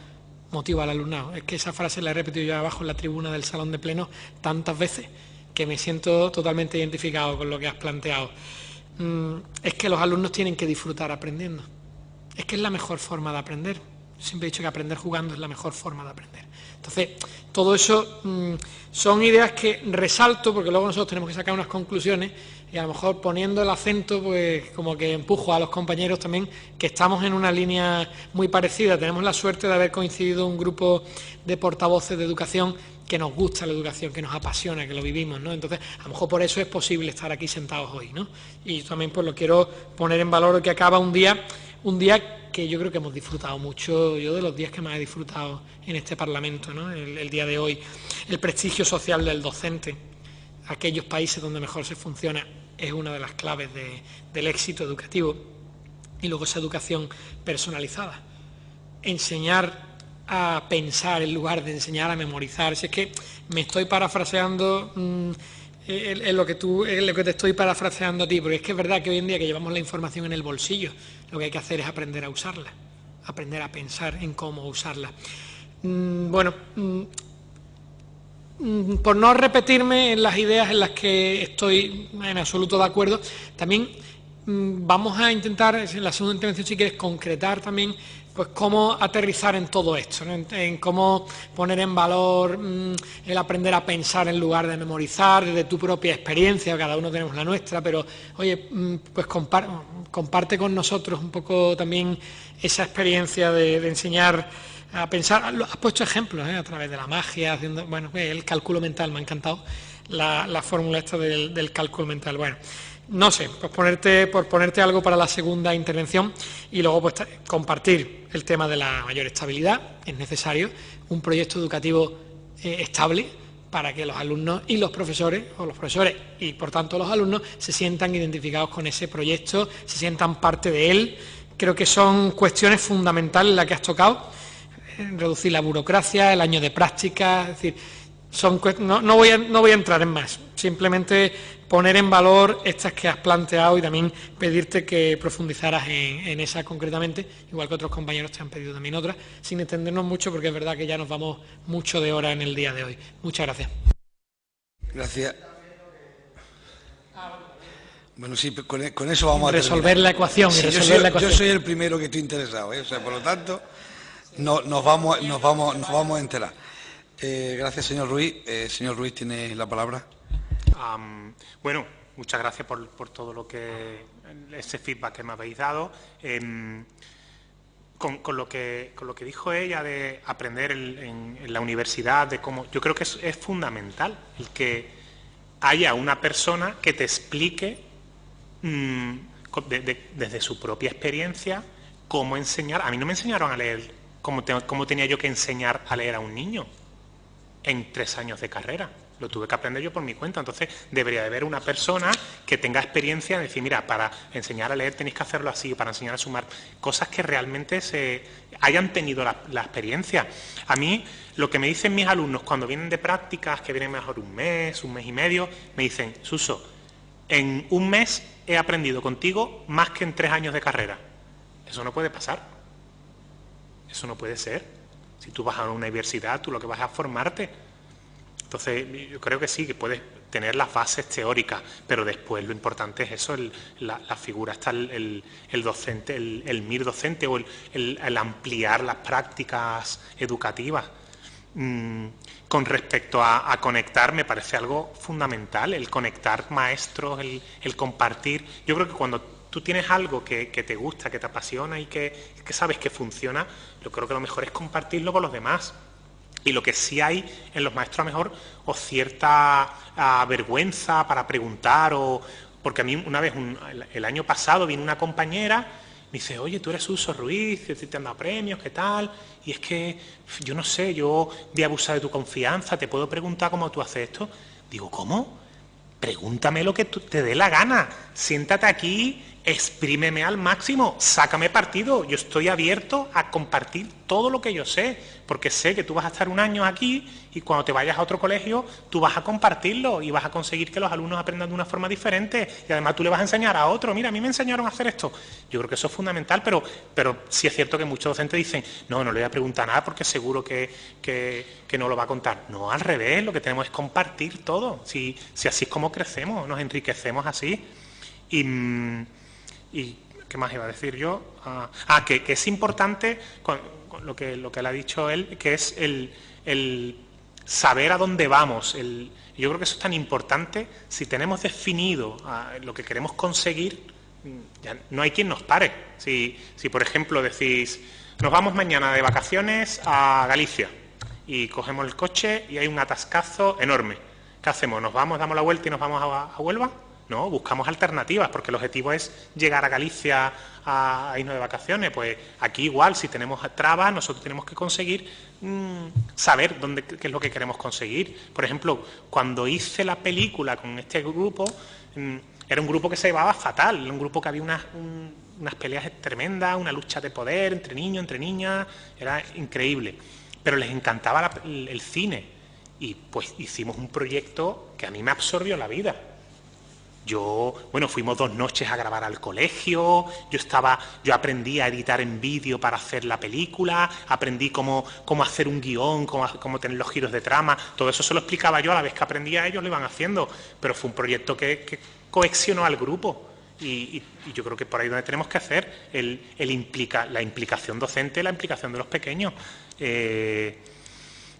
motiva al alumnado. Es que esa frase la he repetido yo abajo en la tribuna del salón de pleno tantas veces que me siento totalmente identificado con lo que has planteado. Es que los alumnos tienen que disfrutar aprendiendo. Es que es la mejor forma de aprender. Siempre he dicho que aprender jugando es la mejor forma de aprender. Entonces, todo eso son ideas que resalto, porque luego nosotros tenemos que sacar unas conclusiones y a lo mejor poniendo el acento, pues como que empujo a los compañeros también, que estamos en una línea muy parecida. Tenemos la suerte de haber coincidido un grupo de portavoces de educación que nos gusta la educación, que nos apasiona, que lo vivimos, ¿no? Entonces, a lo mejor por eso es posible estar aquí sentados hoy, ¿no? Y también pues lo quiero poner en valor, que acaba un día que yo creo que hemos disfrutado mucho, yo de los días que más he disfrutado en este Parlamento, ¿no? El día de hoy. El prestigio social del docente, aquellos países donde mejor se funciona, es una de las claves del éxito educativo. Y luego esa educación personalizada. Enseñar a pensar en lugar de enseñar a memorizar. Si es que me estoy parafraseando en lo que te estoy parafraseando a ti, porque es que es verdad que hoy en día que llevamos la información en el bolsillo, lo que hay que hacer es aprender a usarla, aprender a pensar en cómo usarla. Por no repetirme en las ideas en las que estoy en absoluto de acuerdo, también vamos a intentar, en la segunda intervención, si quieres, concretar también pues cómo aterrizar en todo esto, ¿no? En cómo poner en valor el aprender a pensar en lugar de memorizar, desde tu propia experiencia, cada uno tenemos la nuestra, pero oye, pues comparte con nosotros un poco también esa experiencia de enseñar a pensar. Has puesto ejemplos a través de la magia, haciendo, bueno, el cálculo mental, me ha encantado la fórmula esta del cálculo mental. Bueno, no sé, pues por ponerte algo para la segunda intervención y luego pues compartir el tema de la mayor estabilidad. Es necesario un proyecto educativo estable para que los alumnos y los profesores, o los profesores y por tanto los alumnos, se sientan identificados con ese proyecto, se sientan parte de él. Creo que son cuestiones fundamentales las que has tocado, reducir la burocracia, el año de práctica, es decir, no voy a entrar en más, simplemente poner en valor estas que has planteado y también pedirte que profundizaras en esas concretamente, igual que otros compañeros te han pedido también otras, sin extendernos mucho porque es verdad que ya nos vamos mucho de hora en el día de hoy. Muchas gracias. Gracias. Bueno, sí, con eso vamos a resolver la ecuación. Sí, yo soy el primero que estoy interesado, o sea, por lo tanto, nos vamos a enterar. Gracias, señor Ruiz. Señor Ruiz, tiene la palabra. Bueno, muchas gracias por todo lo que ese feedback que me habéis dado. Con lo que dijo ella de aprender en la universidad, de cómo, yo creo que es fundamental el que haya una persona que te explique desde su propia experiencia cómo enseñar. A mí no me enseñaron a leer cómo tenía yo que enseñar a leer a un niño en 3 años de carrera. Lo tuve que aprender yo por mi cuenta. Entonces debería de haber una persona que tenga experiencia en decir, mira, para enseñar a leer tenéis que hacerlo así, para enseñar a sumar, cosas que realmente hayan tenido la experiencia. A mí, lo que me dicen mis alumnos cuando vienen de prácticas, que vienen mejor un mes y medio, me dicen, Suso, en un mes he aprendido contigo más que en 3 años de carrera. Eso no puede pasar. Eso no puede ser. Si tú vas a una universidad, tú lo que vas a formarte. Entonces, yo creo que sí, que puedes tener las bases teóricas, pero después lo importante es eso, la figura, está el docente, el MIR docente o el ampliar las prácticas educativas. Con respecto a conectar, me parece algo fundamental, el conectar maestros, el compartir. Yo creo que cuando tú tienes algo que te gusta, que te apasiona y que sabes que funciona, yo creo que lo mejor es compartirlo con los demás. Y lo que sí hay en los maestros a lo mejor o cierta vergüenza para preguntar, porque a mí una vez, el año pasado, vino una compañera, me dice, oye, tú eres Suso Ruiz, te han dado premios, ¿qué tal? Y es que, yo no sé, yo voy a abusar de tu confianza, ¿te puedo preguntar cómo tú haces esto? Digo, ¿cómo? Pregúntame lo que te dé la gana, siéntate aquí, exprímeme al máximo, sácame partido, yo estoy abierto a compartir todo lo que yo sé, porque sé que tú vas a estar un año aquí y cuando te vayas a otro colegio tú vas a compartirlo y vas a conseguir que los alumnos aprendan de una forma diferente y además tú le vas a enseñar a otro, mira, a mí me enseñaron a hacer esto. Yo creo que eso es fundamental, pero sí es cierto que muchos docentes dicen, no le voy a preguntar nada porque seguro que no lo va a contar. No, al revés, lo que tenemos es compartir todo, si así es como crecemos, nos enriquecemos así. Y ¿qué más iba a decir yo? Que es importante con lo que le ha dicho él, que es el saber a dónde vamos. Yo creo que eso es tan importante. Si tenemos definido lo que queremos conseguir, ya no hay quien nos pare. Si por ejemplo decís, nos vamos mañana de vacaciones a Galicia y cogemos el coche y hay un atascazo enorme. ¿Qué hacemos? ¿Nos vamos, damos la vuelta y nos vamos a Huelva? No, buscamos alternativas, porque el objetivo es llegar a Galicia a irnos de vacaciones. Pues aquí igual, si tenemos trabas, nosotros tenemos que conseguir saber qué es lo que queremos conseguir. Por ejemplo, cuando hice la película con este grupo, era un grupo que se llevaba fatal, era un grupo que había unas peleas tremendas, una lucha de poder entre niños, entre niñas, era increíble. Pero les encantaba el cine y pues hicimos un proyecto que a mí me absorbió la vida. Fuimos 2 noches a grabar al colegio, yo aprendí a editar en vídeo para hacer la película, aprendí cómo hacer un guión, cómo tener los giros de trama, todo eso se lo explicaba yo, a la vez que aprendía ellos lo iban haciendo, pero fue un proyecto que cohesionó al grupo Y yo creo que por ahí donde tenemos que hacer la implicación docente, la implicación de los pequeños.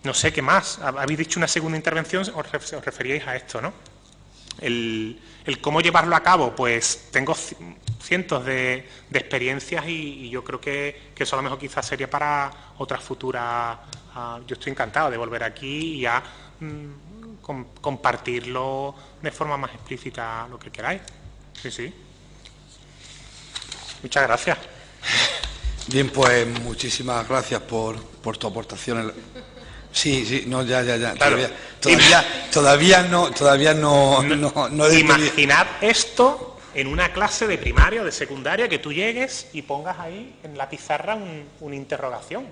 No sé, ¿qué más? Habéis dicho una segunda intervención, os referíais a esto, ¿no? El cómo llevarlo a cabo, pues tengo cientos de experiencias y yo creo que eso a lo mejor quizás sería para otras futuras. Yo estoy encantado de volver aquí y ya compartirlo de forma más explícita, lo que queráis. Sí, sí. Muchas gracias. Bien, pues muchísimas gracias por tu aportación. Sí, no, ya. Claro. Todavía no. Imaginad esto en una clase de primaria o de secundaria, que tú llegues y pongas ahí en la pizarra una interrogación.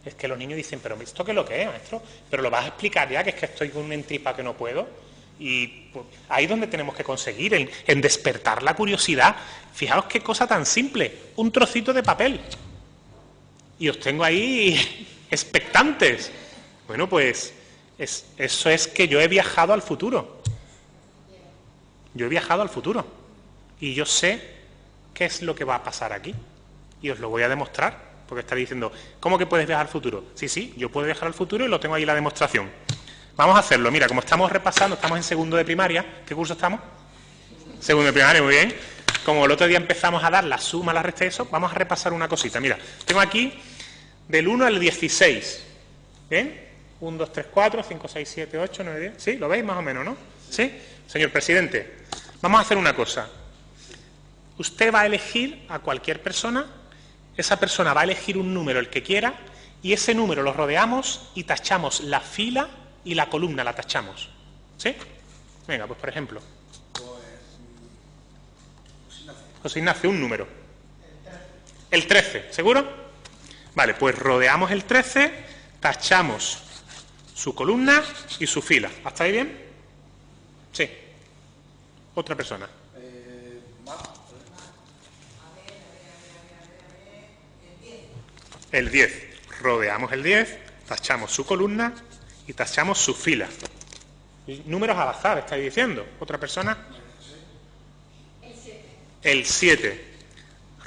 Es que los niños dicen, pero ¿esto qué es lo que es, maestro? Pero lo vas a explicar ya, que es que estoy con un entripa que no puedo. Y pues, ahí es donde tenemos que conseguir, en despertar la curiosidad. Fijaos qué cosa tan simple, un trocito de papel. Y os tengo ahí expectantes. Bueno, pues eso es que yo he viajado al futuro. Yo he viajado al futuro. Y yo sé qué es lo que va a pasar aquí. Y os lo voy a demostrar. Porque estaréis diciendo, ¿cómo que puedes viajar al futuro? Sí, yo puedo viajar al futuro y lo tengo ahí la demostración. Vamos a hacerlo. Mira, como estamos repasando, estamos en segundo de primaria. ¿Qué curso estamos? Segundo de primaria, muy bien. Como el otro día empezamos a dar la suma, la resta y eso, vamos a repasar una cosita. Mira, tengo aquí del 1 al 16. ¿Bien? 1, 2, 3, 4, 5, 6, 7, 8, 9, 10. ¿Sí? ¿Lo veis más o menos, no? ¿Sí? Señor presidente, vamos a hacer una cosa. Usted va a elegir a cualquier persona, esa persona va a elegir un número, el que quiera, y ese número lo rodeamos y tachamos la fila y la columna, la tachamos. ¿Sí? Venga, pues por ejemplo. José Ignacio, un número. El 13, ¿seguro? Vale, pues rodeamos el 13, tachamos su columna y su fila. ¿Hasta ahí bien? Sí. Otra persona. El 10. Rodeamos el 10, tachamos su columna y tachamos su fila. Números al azar, estáis diciendo. ¿Otra persona? El 7.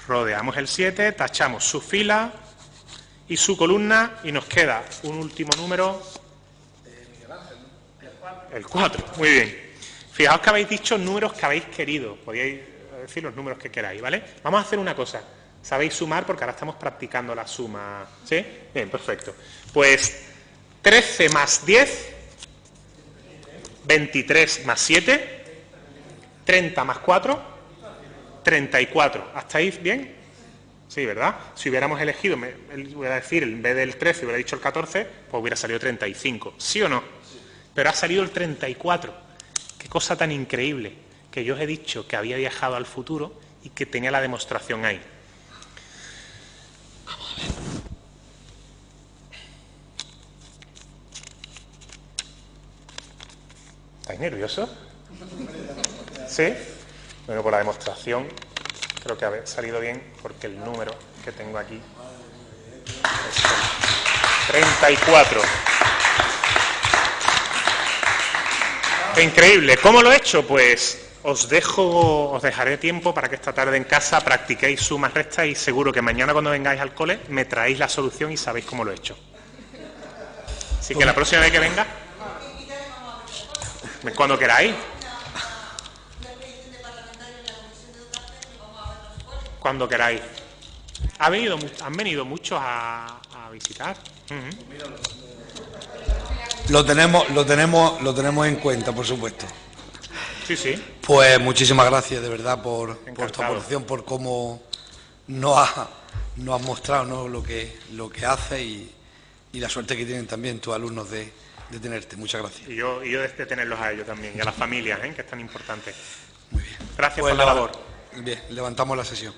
Rodeamos el 7, tachamos su fila y su columna y nos queda un último número. El 4. Muy bien. Fijaos que habéis dicho números que habéis querido. Podíais decir los números que queráis, ¿vale? Vamos a hacer una cosa. Sabéis sumar porque ahora estamos practicando la suma. ¿Sí? Bien, perfecto. Pues 13 más 10, 23 más 7, 30 más 4, 34. ¿Hasta ahí bien? Sí, ¿verdad? Si hubiéramos elegido, voy a decir, en vez del 13 hubiera dicho el 14, pues hubiera salido 35. ¿Sí o no? Pero ha salido el 34. Qué cosa tan increíble, que yo os he dicho que había viajado al futuro y que tenía la demostración ahí. Vamos a ver. ¿Estáis nerviosos? ¿Sí? Bueno, por la demostración creo que ha salido bien, porque el número que tengo aquí es el 34. ¡Qué increíble! ¿Cómo lo he hecho? Pues os dejaré tiempo para que esta tarde en casa practiquéis sumas, restas y seguro que mañana cuando vengáis al cole me traéis la solución y sabéis cómo lo he hecho. Así que la próxima vez que venga, cuando queráis. Cuando queráis. Han venido muchos a visitar. Lo tenemos en cuenta, por supuesto. Sí, sí. Pues muchísimas gracias de verdad por tu aportación, por cómo nos has mostrado, ¿no? lo que haces y la suerte que tienen también tus alumnos de tenerte. Muchas gracias. Y yo de tenerlos a ellos también, y a las familias, que es tan importante. Muy bien. Gracias por la labor. Bien, levantamos la sesión.